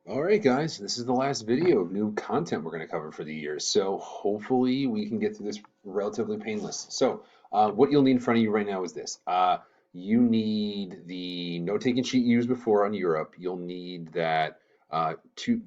All right, guys, this is the last video of new content we're going to cover for the year. So hopefully we can get through this relatively painless. What you'll need in front of you right now is this. You need the note-taking sheet you used before on Europe. You'll need the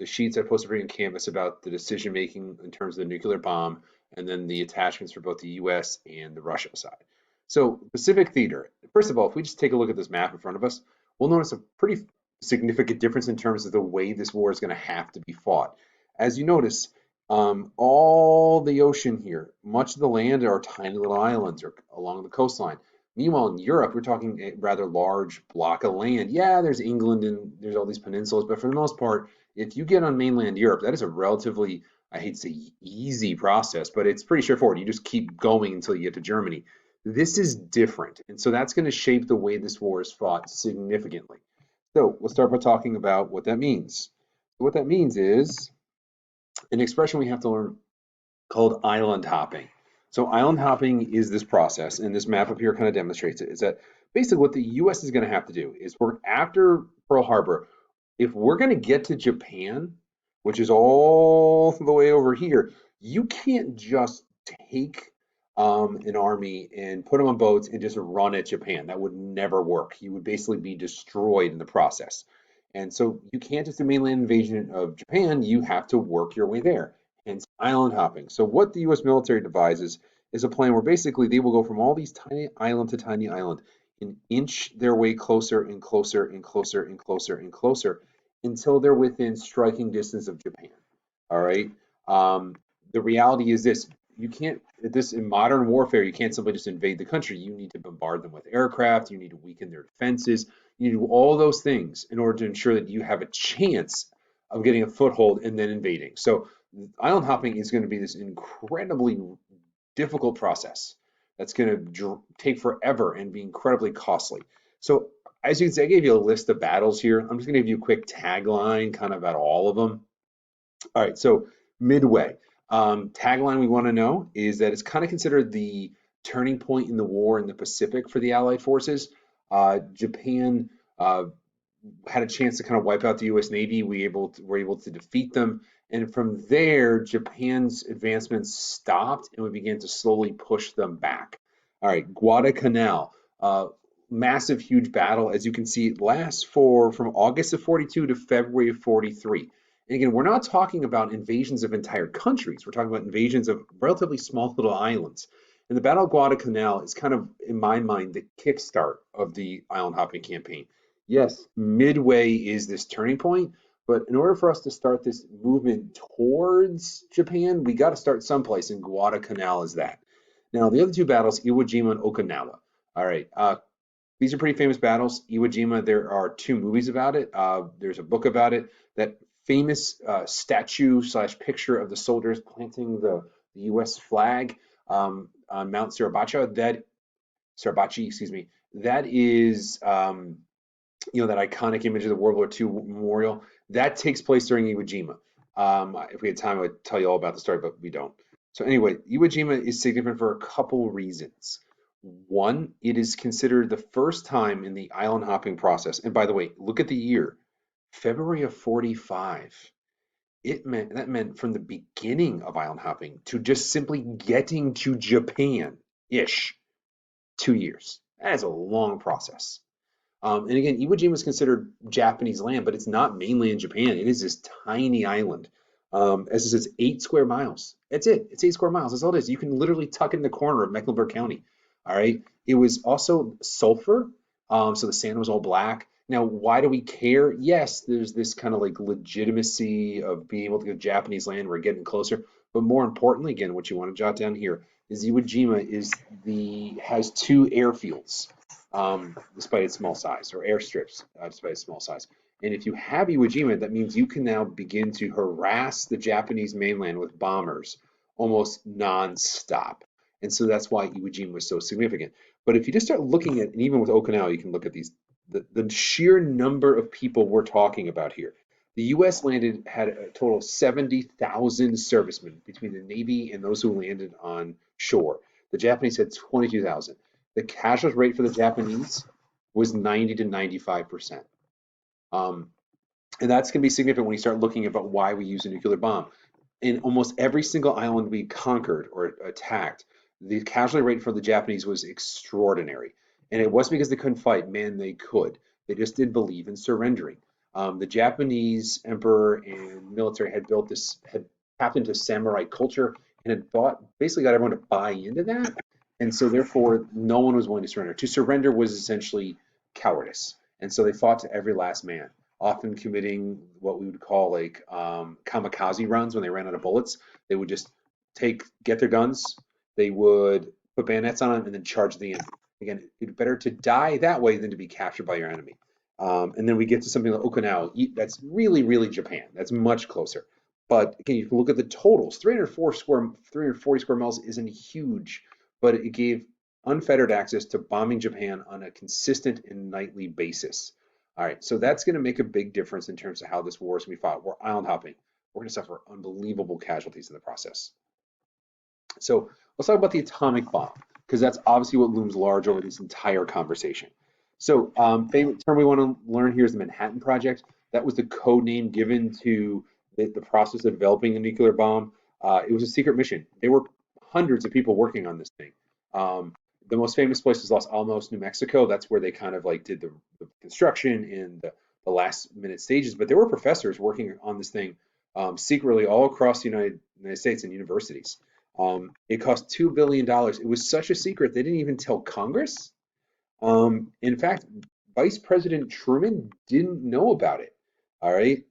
sheets I posted for you in Canvas about the decision making in terms of the nuclear bomb, and then the attachments for both the U.S. and the Russia side. So Pacific theater. First of all, if we just take a look at this map in front of us, we'll notice a pretty significant difference in terms of the way this war is going to have to be fought. As you notice, all the ocean here, much of the land are tiny little islands or along the coastline. Meanwhile, in Europe, we're talking a rather large block of land. Yeah, there's England and there's all these peninsulas, but for the most part, if you get on mainland Europe, that is a relatively, I hate to say easy process, but it's pretty straightforward. You just keep going until you get to Germany. This is different, and so that's going to shape the way this war is fought significantly. So we'll start by talking about what that means. What that means is an expression we have to learn called island hopping. So island hopping is this process, and this map up here kind of demonstrates it, is that basically what the US is going to have to do is we're after Pearl Harbor, if we're going to get to Japan, which is all the way over here, you can't just take an army and put them on boats and just run at Japan. That would never work. You would basically be destroyed in the process. And so you can't just do mainland invasion of Japan, you have to work your way there, hence island hopping. So what the US military devises is a plan where basically they will go from all these tiny island to tiny island and inch their way closer and closer and closer and closer and closer until they're within striking distance of Japan. All right. The reality is this: you can't this in modern warfare. You can't simply just invade the country. You need to bombard them with aircraft. You need to weaken their defenses. You do all those things in order to ensure that you have a chance of getting a foothold and then invading. So island hopping is going to be this incredibly difficult process that's going to take forever and be incredibly costly. So as you can see, I gave you a list of battles here. I'm just going to give you a quick tagline kind of about all of them. All right, so Midway. Tagline we want to know is that it's kind of considered the turning point in the war in the Pacific for the Allied forces. Japan had a chance to kind of wipe out the U.S. Navy. Were able to defeat them, and from there, Japan's advancements stopped, and we began to slowly push them back. All right, Guadalcanal, massive, huge battle. As you can see, it lasts from August of 42 to February of 43. And again, we're not talking about invasions of entire countries. We're talking about invasions of relatively small little islands. And the Battle of Guadalcanal is kind of, in my mind, the kickstart of the island hopping campaign. Yes, Midway is this turning point, but in order for us to start this movement towards Japan, we got to start someplace, and Guadalcanal is that. Now, the other two battles, Iwo Jima and Okinawa. All right, these are pretty famous battles. Iwo Jima, there are two movies about it. There's a book about it. That famous statue slash picture of the soldiers planting the U.S. flag on Mount Suribachi, excuse me. That is that iconic image of the World War II memorial. That takes place during Iwo Jima. If we had time, I would tell you all about the story, but we don't. So anyway, Iwo Jima is significant for a couple reasons. One, it is considered the first time in the island hopping process. And by the way, look at the year, February of 45. That meant from the beginning of island hopping to just simply getting to Japan ish, 2 years. That is a long process. And again, Iwo Jima is considered Japanese land, but it's not mainland Japan. It is this tiny island. As it says, 8 square miles. That's it. It's 8 square miles. That's all it is. You can literally tuck it in the corner of Mecklenburg County. All right. It was also sulfur. So the sand was all black. Now, why do we care? Yes, there's this kind of like legitimacy of being able to go to Japanese land. We're getting closer. But more importantly, again, what you want to jot down here is Iwo Jima has two airfields, despite its small size, or airstrips, despite its small size. And if you have Iwo Jima, that means you can now begin to harass the Japanese mainland with bombers almost nonstop. And so that's why Iwo Jima was so significant. But if you just start looking at, and even with Okinawa, you can look at the sheer number of people we're talking about here. The U.S. had a total of 70,000 servicemen between the Navy and those who landed on shore. The Japanese had 22,000. The casualty rate for the Japanese was 90 to 95%. Um, And that's going to be significant when you start looking about why we use a nuclear bomb. In almost every single island we conquered or attacked, the casualty rate for the Japanese was extraordinary. And it wasn't because they couldn't fight, man, they could. They just didn't believe in surrendering. The Japanese emperor and military had built this, had tapped into samurai culture and had thought, basically got everyone to buy into that. And so therefore, no one was willing to surrender. To surrender was essentially cowardice. And so they fought to every last man, often committing what we would call like kamikaze runs when they ran out of bullets. They would just get their guns, they would put bayonets on them, and then charge the enemy. Again, it's better to die that way than to be captured by your enemy. And then we get to something like Okinawa. That's really, really Japan. That's much closer. But again, you can look at the totals. 340 square miles isn't huge, but it gave unfettered access to bombing Japan on a consistent and nightly basis. All right, so that's going to make a big difference in terms of how this war is going to be fought. We're island hopping. We're going to suffer unbelievable casualties in the process. So let's talk about the atomic bomb, because that's obviously what looms large over this entire conversation. So, favorite term we want to learn here is the Manhattan Project. That was the code name given to the process of developing the nuclear bomb. It was a secret mission. There were hundreds of people working on this thing. The most famous place is Los Alamos, New Mexico. That's where they kind of like did the construction and the last minute stages. But there were professors working on this thing secretly all across the United States and universities. It cost $2 billion. It was such a secret they didn't even tell Congress. In fact, Vice President Truman didn't know about it. All right.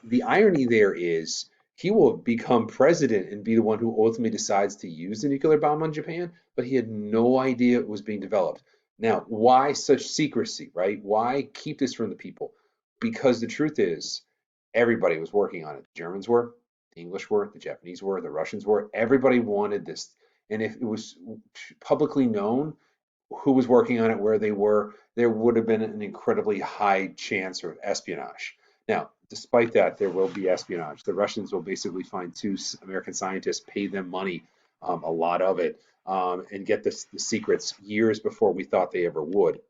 The irony there is he will become president and be the one who ultimately decides to use the nuclear bomb on Japan, but he had no idea it was being developed. Now, why such secrecy, right? Why keep this from the people? Because the truth is, everybody was working on it. The Germans were, the English were, the Japanese were, the Russians were. Everybody wanted this. And if it was publicly known, who was working on it, where they were, there would have been an incredibly high chance of espionage. Now, despite that, there will be espionage. The Russians will basically find two American scientists, pay them money, a lot of it, and get the secrets years before we thought they ever would.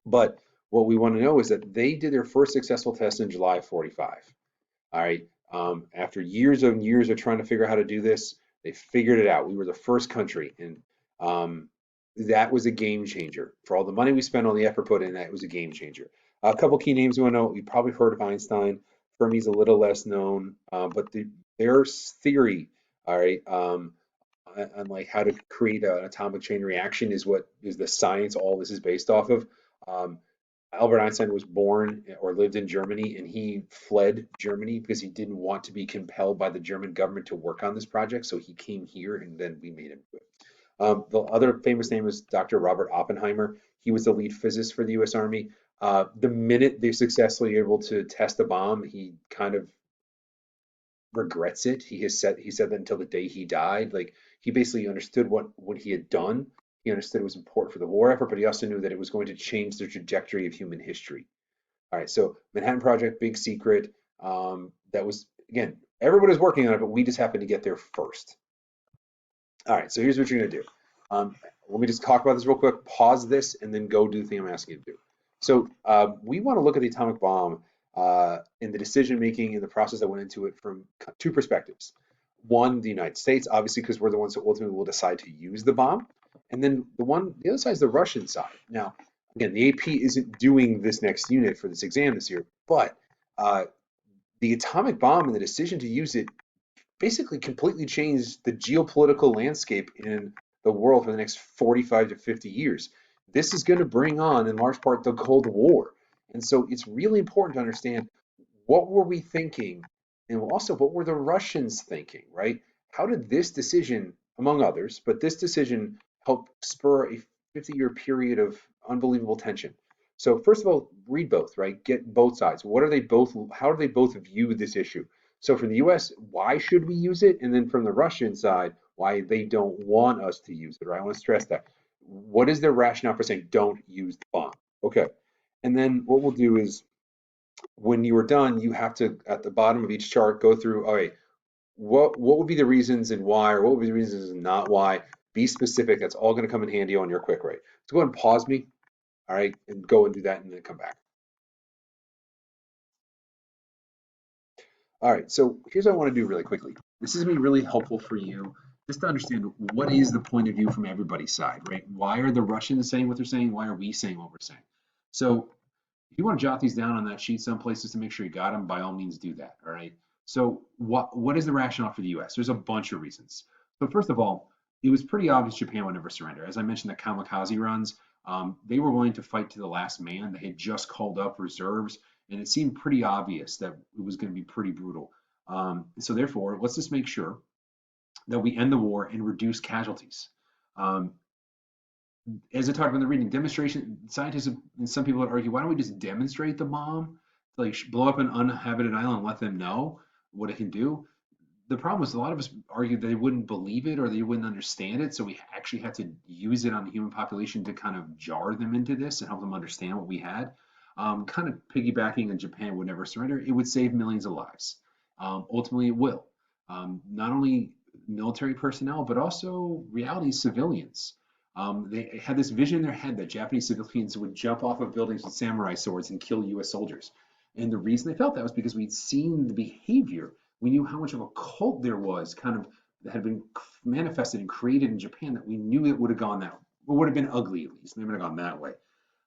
But what we want to know is that they did their first successful test in July 45. All right. After years and years of trying to figure out how to do this, they figured it out. We were the first country, and that was a game changer. For all the money we spent, on the effort put in, that was a game changer. A couple key names you want to know. You probably heard of Einstein. Fermi's a little less known, but their theory, all right, on like how to create an atomic chain reaction is what is the science all this is based off of. Um, Albert Einstein was born or lived in Germany, and he fled Germany because he didn't want to be compelled by the German government to work on this project. So he came here, and then we made him do it. The other famous name is Dr. Robert Oppenheimer. He was the lead physicist for the U.S. Army. The minute they successfully able to test the bomb, he kind of regrets it. He said that until the day he died. Like he basically understood what he had done. He understood it was important for the war effort, but he also knew that it was going to change the trajectory of human history. All right, so Manhattan Project, big secret. That was again, everybody was working on it, but we just happened to get there first. All right, so here's what you're gonna do. Let me just talk about this real quick. Pause this and then go do the thing I'm asking you to do. So we want to look at the atomic bomb in the decision making and the process that went into it from two perspectives. One, the United States, obviously, because we're the ones that ultimately will decide to use the bomb, and then the other side is the Russian side. Now, again, the AP isn't doing this next unit for this exam this year, but uh, the atomic bomb and the decision to use it basically completely changed the geopolitical landscape in the world for the next 45 to 50 years. This is going to bring on, in large part, the Cold War. And so it's really important to understand what were we thinking and also what were the Russians thinking, right? How did this decision, among others, but this decision help spur a 50-year period of unbelievable tension? So first of all, read both, right? Get both sides. What are they both, how do they both view this issue? So from the US, why should we use it? And then from the Russian side, why they don't want us to use it, right? I want to stress that. What is their rationale for saying don't use the bomb? Okay. And then what we'll do is when you are done, you have to, at the bottom of each chart, go through, all right, what would be the reasons and why, or what would be the reasons and not why? Be specific. That's all going to come in handy on your quick rate. So go ahead and pause me, all right, and go and do that and then come back. All right, so here's what I want to do really quickly. This is going to be really helpful for you just to understand what is the point of view from everybody's side, right? Why are the Russians saying what they're saying? Why are we saying what we're saying? So if you want to jot these down on that sheet someplace just to make sure you got them, by all means do that, all right? So what is the rationale for the US? There's a bunch of reasons. So first of all, it was pretty obvious Japan would never surrender. As I mentioned, the kamikaze runs, they were willing to fight to the last man. They had just called up reserves, and it seemed pretty obvious that it was going to be pretty brutal. So therefore, let's just make sure that we end the war and reduce casualties. Um, as I talked about in the reading, demonstration scientists and some people would argue, why don't we just demonstrate the bomb, like blow up an uninhabited island and let them know what it can do? The problem is a lot of us argued they wouldn't believe it or they wouldn't understand it, so we actually had to use it on the human population to kind of jar them into this and help them understand what we had. Kind of piggybacking on Japan would never surrender, it would save millions of lives. Ultimately, it will. Not only military personnel, but also reality civilians. They had this vision in their head that Japanese civilians would jump off of buildings with samurai swords and kill US soldiers. And the reason they felt that was because we'd seen the behavior. We knew how much of a cult there was, kind of that had been manifested and created in Japan, that we knew it would have gone that, would have been ugly at least. They would have gone that way.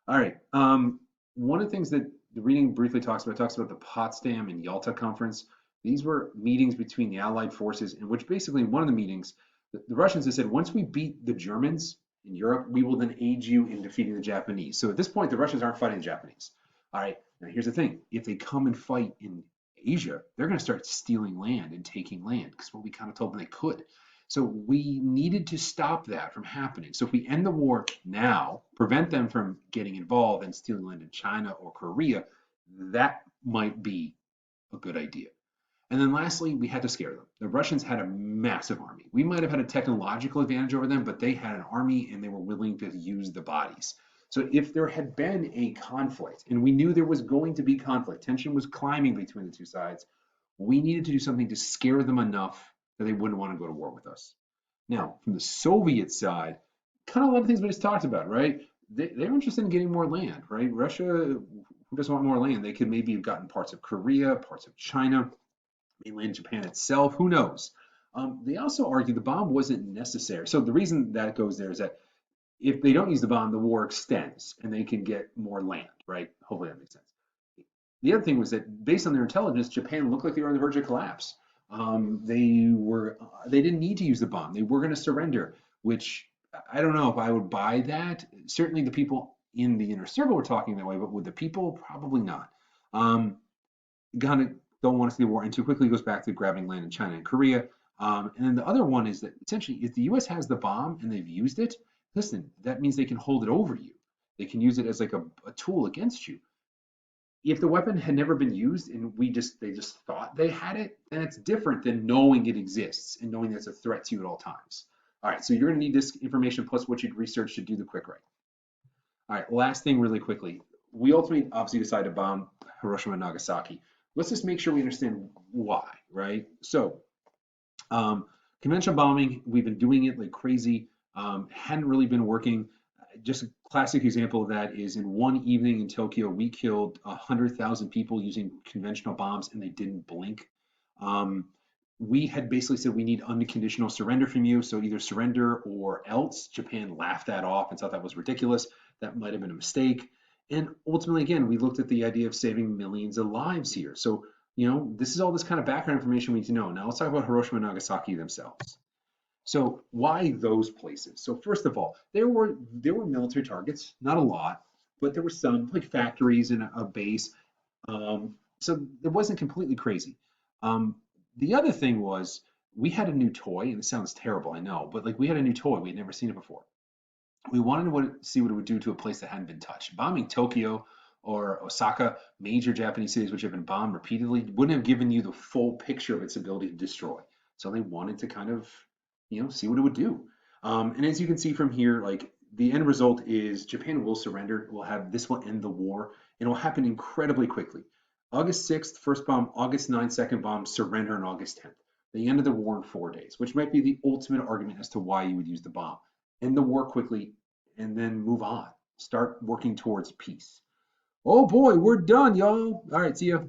All right. One of the things that the reading briefly talks about the Potsdam and Yalta conference. These were meetings between the Allied forces, in which basically in one of the meetings, the Russians had said, once we beat the Germans in Europe, we will then aid you in defeating the Japanese. So at this point, the Russians aren't fighting the Japanese. All right. Now here's the thing: if they come and fight in Asia, they're going to start stealing land and taking land because what we kind of told them they could. So we needed to stop that from happening. So if we end the war now, prevent them from getting involved and stealing land in China or Korea, that might be a good idea. And then lastly, we had to scare them. The Russians had a massive army. We might have had a technological advantage over them, but they had an army and they were willing to use the bodies. So if there had been a conflict, and we knew there was going to be conflict, tension was climbing between the two sides, we needed to do something to scare them enough that they wouldn't want to go to war with us. Now, from the Soviet side, kind of a lot of things we just talked about, right? They're interested in getting more land, right? Russia, who doesn't want more land? They could maybe have gotten parts of Korea, parts of China, mainland Japan itself, who knows? They also argue the bomb wasn't necessary. So the reason that goes there is that if they don't use the bomb, the war extends and they can get more land, right? Hopefully that makes sense. The other thing was that based on their intelligence, Japan looked like they were on the verge of collapse. They didn't need to use the bomb. They were going to surrender, which I don't know if I would buy that. Certainly the people in the inner circle were talking that way, but with the people, probably not. Kind of don't want to see the war end too quickly. It goes back to grabbing land in China and Korea. And then the other one is that essentially, if the U.S. has the bomb and they've used it, listen, that means they can hold it over you. They can use it as like a tool against you. If the weapon had never been used and they just thought they had it, then it's different than knowing it exists and knowing that's a threat to you at all times. All right, so you're going to need this information plus what you'd research to do the quick write. All right, last thing really quickly. We ultimately obviously decided to bomb Hiroshima and Nagasaki. Let's just make sure we understand why, right? So conventional bombing, we've been doing it like crazy, hadn't really been working. Just a classic example of that is in one evening in Tokyo, we killed 100,000 people using conventional bombs and they didn't blink. We had basically said we need unconditional surrender from you, so either surrender or else. Japan laughed that off and thought that was ridiculous. That might have been a mistake. And ultimately, again, we looked at the idea of saving millions of lives here. So, this is all this kind of background information we need to know. Now let's talk about Hiroshima and Nagasaki themselves. So why those places? So first of all, there were military targets, not a lot, but there were some like factories and a base. So it wasn't completely crazy. The other thing was we had a new toy, and it sounds terrible, I know, but like we had a new toy, we had never seen it before. We wanted to see what it would do to a place that hadn't been touched. Bombing Tokyo or Osaka, major Japanese cities which have been bombed repeatedly, wouldn't have given you the full picture of its ability to destroy. So they wanted to kind of, see what it would do. And as you can see from here, like the end result is Japan will surrender. This will end the war. And it will happen incredibly quickly. August 6th, first bomb, August 9th, second bomb, surrender on August 10th. The end of the war in 4 days, which might be the ultimate argument as to why you would use the bomb. End the war quickly and then move on. Start working towards peace. Oh boy, we're done, y'all. All right, see ya.